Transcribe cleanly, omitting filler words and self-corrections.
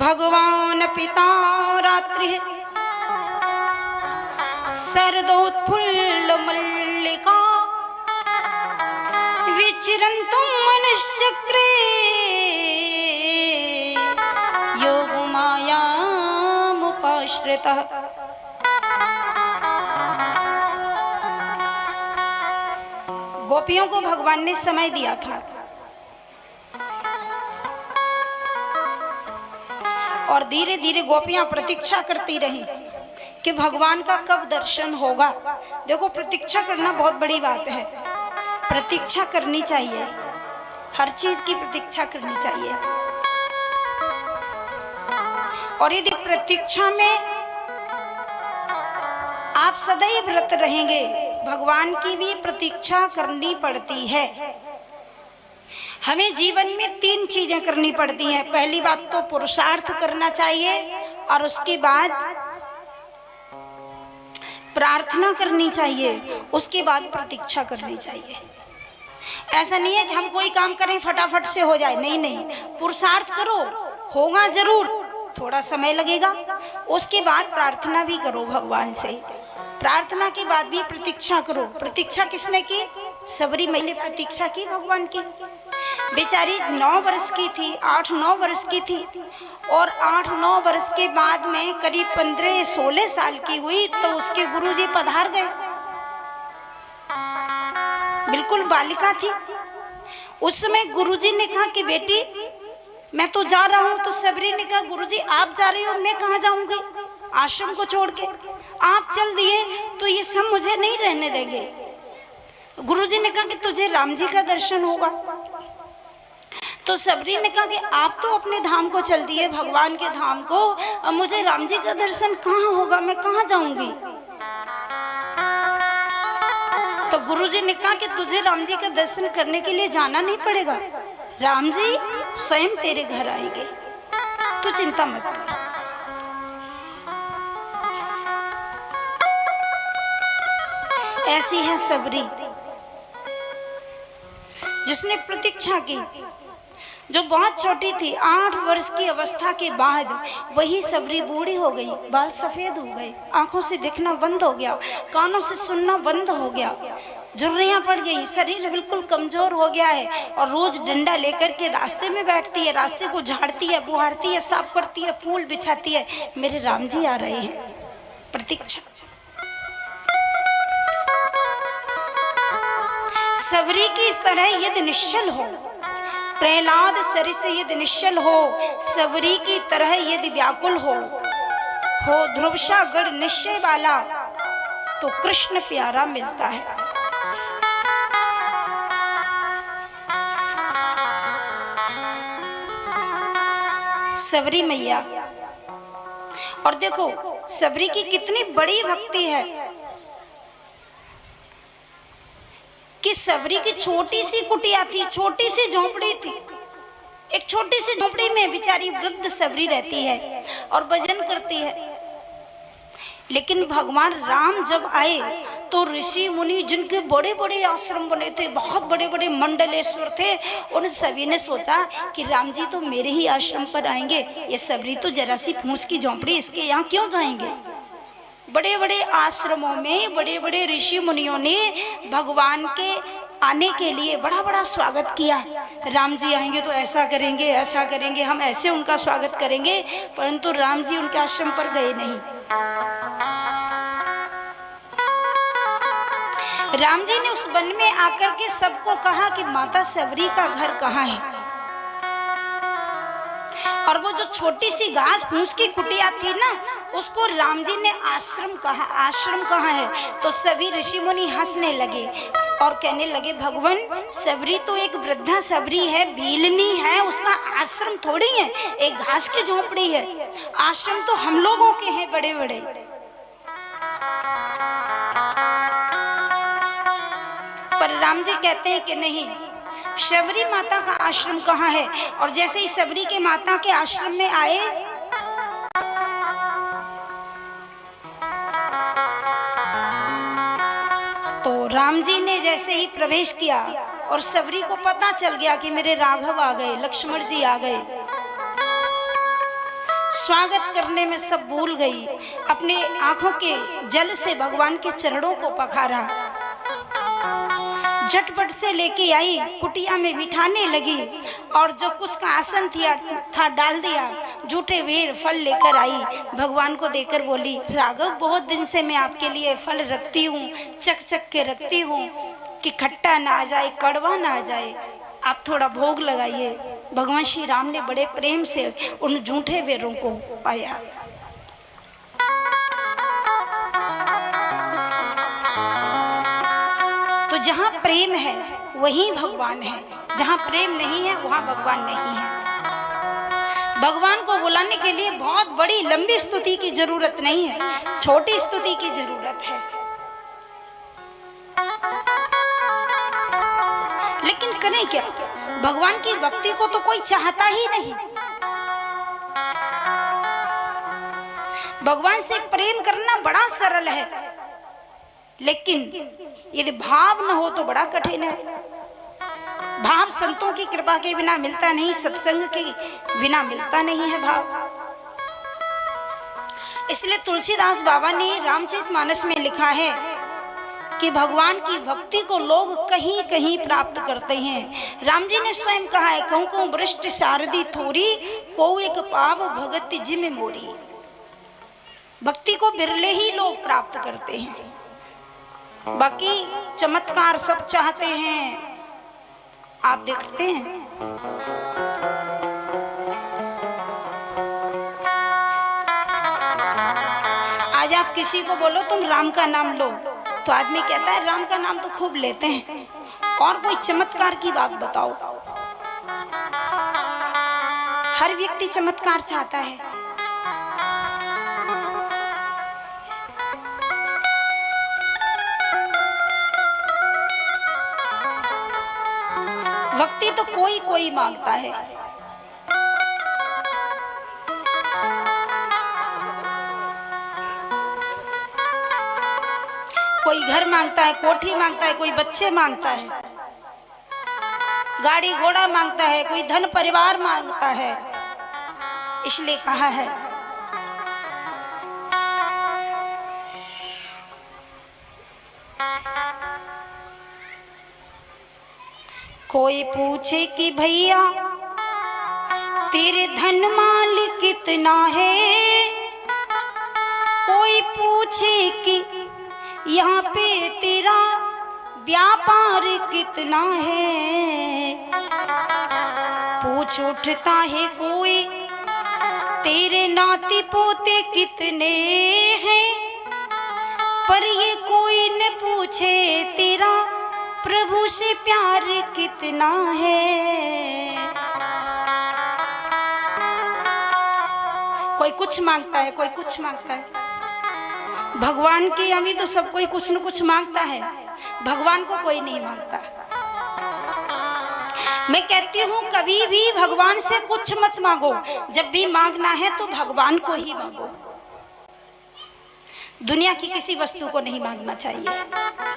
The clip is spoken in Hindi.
भगवान पिता रात्रि शरदोत्फुल्ल मल्लिका विचरन्तुं मनश्चक्रे योगमायामुपाश्रितः। गोपियों को भगवान ने समय दिया था और धीरे धीरे गोपियां प्रतीक्षा करती रही कि भगवान का कब दर्शन होगा। देखो, प्रतीक्षा करना बहुत बड़ी बात है। प्रतीक्षा करनी चाहिए, हर चीज की प्रतीक्षा करनी चाहिए। और यदि प्रतीक्षा में आप सदैव व्रत रहेंगे, भगवान की भी प्रतीक्षा करनी पड़ती है। हमें जीवन में 3 चीजें करनी पड़ती हैं। पहली बात तो पुरुषार्थ करना चाहिए और उसके बाद प्रार्थना करनी चाहिए, उसके बाद प्रतीक्षा करनी चाहिए। ऐसा नहीं है कि हम कोई काम करें फटाफट से हो जाए, नहीं नहीं, पुरुषार्थ करो, होगा जरूर, थोड़ा समय लगेगा। उसके बाद प्रार्थना भी करो भगवान से, प्रार्थना के बाद भी प्रतीक्षा करो। प्रतीक्षा किसने की? सबरी मैया ने प्रतीक्षा की भगवान की। बेचारी 9 वर्ष की थी, 8-9 वर्ष की थी, और 8-9 वर्ष के बाद में करीब 15-16 साल की हुई तो उसके गुरुजी पधार गए। बिल्कुल बालिका थी। उस समय गुरुजी ने कहा कि बेटी मैं तो जा रहा हूं। तो सबरी ने कहा गुरुजी आप जा रही हो, मैं कहाँ जाऊंगी आश्रम को छोड़ के, आप चल दिए तो ये सब मुझे नहीं रहने देंगे। गुरुजी ने कहा कि तुझे राम जी का दर्शन होगा। तो सबरी ने कहा कि आप तो अपने धाम को चल दिए, भगवान के धाम को, अब मुझे राम जी का दर्शन कहाँ होगा, मैं कहाँ जाऊंगी। तो गुरुजी ने कहा कि तुझे राम जी का दर्शन करने के लिए जाना नहीं पड़ेगा, राम जी स्वयं तेरे घर आएंगे, तू चिंता मत कर। ऐसी है सबरी जिसने प्रतीक्षा की, जो बहुत छोटी थी। 8 वर्ष की अवस्था के बाद वही सबरी बूढ़ी हो गई, बाल सफेद हो गए, आंखों से दिखना बंद हो गया, कानों से सुनना बंद हो गया, झुर्रियां पड़ गई, शरीर बिल्कुल कमजोर हो गया है। और रोज डंडा लेकर के रास्ते में बैठती है, रास्ते को झाड़ती है, बुहारती है, साफ करती है, फूल बिछाती है, मेरे राम जी आ रहे हैं। प्रतीक्षा। सबरी की तरह यदि निश्चल हो, प्रहलाद सरिस यदि निश्चल हो, सबरी की तरह यदि व्याकुल हो ध्रुवसा गढ़ निश्चय वाला, तो कृष्ण प्यारा मिलता है। सबरी मैया। और देखो सबरी की कितनी बड़ी भक्ति है कि सबरी की छोटी सी कुटिया थी, छोटी सी झोंपड़ी थी। एक छोटी सी झोंपड़ी में बेचारी वृद्ध सबरी रहती है और भजन करती है। लेकिन भगवान राम जब आए तो ऋषि मुनि जिनके बड़े बड़े आश्रम बने थे, बहुत बड़े बड़े मंडलेश्वर थे, उन सभी ने सोचा कि राम जी तो मेरे ही आश्रम पर आएंगे, ये सबरी तो जरा सी फूस की झोंपड़ी, इसके यहाँ क्यों जाएंगे। बड़े बड़े आश्रमों में बड़े बड़े ऋषि मुनियों ने भगवान के आने के लिए बड़ा बड़ा स्वागत किया। राम जी आएंगे तो ऐसा करेंगे, ऐसा करेंगे, हम ऐसे उनका स्वागत करेंगे, परंतु राम जी उनके आश्रम पर गए नहीं। राम जी ने उस वन में आकर के सबको कहा कि माता सबरी का घर कहाँ है। और वो जो छोटी सी घास फूस की कुटिया थी ना, उसको राम जी ने आश्रम कहा। आश्रम कहाँ है? तो सभी ऋषि मुनि हंसने लगे और कहने लगे भगवान, सबरी तो एक वृद्धा सबरी है, भीलनी है, उसका आश्रम थोड़ी है, एक घास की झोंपड़ी है। आश्रम तो हम लोगों के हैं बड़े बड़े। पर राम जी कहते हैं कि नहीं, सबरी माता का आश्रम कहाँ है। और जैसे ही सबरी के माता के आश्रम में आए, तो राम जी ने जैसे ही प्रवेश किया और सबरी को पता चल गया कि मेरे राघव आ गए, लक्ष्मण जी आ गए, स्वागत करने में सब भूल गई, अपने आंखों के जल से भगवान के चरणों को पखारा, झटपट से लेके आई, कुटिया में बिठाने लगी और जो कुछ का आसन था डाल दिया, जूठे वीर फल लेकर आई, भगवान को देकर बोली, राघव बहुत दिन से मैं आपके लिए फल रखती हूँ, चक चक के रखती हूँ कि खट्टा ना आ जाए, कड़वा ना आ जाए, आप थोड़ा भोग लगाइए। भगवान श्री राम ने बड़े प्रेम से उन जूठे वीरों को पाया। तो जहाँ प्रेम है वहीं भगवान है, जहाँ प्रेम नहीं है वहाँ भगवान नहीं है। भगवान को बुलाने के लिए बहुत बड़ी लंबी स्तुति की जरूरत नहीं है, छोटी स्तुति की जरूरत है। लेकिन करें क्या, भगवान की भक्ति को तो कोई चाहता ही नहीं। भगवान से प्रेम करना बड़ा सरल है, लेकिन यदि भाव न हो तो बड़ा कठिन है। भाव संतों की कृपा के बिना मिलता नहीं, सत्संग के बिना मिलता नहीं है भाव। इसलिए तुलसीदास बाबा ने रामचरितमानस में लिखा है कि भगवान की भक्ति को लोग कहीं कहीं प्राप्त करते हैं। राम जी ने स्वयं कहा है, कहूँ कहूँ वृष्टि शारदी थोरी, को एक पाव भगत जिम मोरी। भक्ति को बिरले ही लोग प्राप्त करते हैं, बाकी चमत्कार सब चाहते हैं। आप देखते हैं आज आप किसी को बोलो तुम राम का नाम लो, तो आदमी कहता है राम का नाम तो खूब लेते हैं, और कोई चमत्कार की बात बताओ। हर व्यक्ति चमत्कार चाहता है। भक्ति तो कोई कोई मांगता है। कोई घर मांगता है, कोठी मांगता है, कोई बच्चे मांगता है, गाड़ी घोड़ा मांगता है, कोई धन परिवार मांगता है। इसलिए कहा है कोई पूछे कि भैया तेरे धन माल कितना है, कोई पूछे कि यहाँ पे तेरा व्यापार कितना है, पूछ उठता है कोई तेरे नाती पोते कितने हैं, पर ये कोई न पूछे तेरा प्रभु से प्यार कितना है। कोई कुछ मांगता है, कोई कुछ मांगता है। भगवान की अभी तो सब कोई कुछ न कुछ मांगता है, भगवान को कोई नहीं मांगता। मैं कहती हूँ कभी भी भगवान से कुछ मत मांगो, जब भी मांगना है तो भगवान को ही मांगो। दुनिया की किसी वस्तु को नहीं मांगना चाहिए।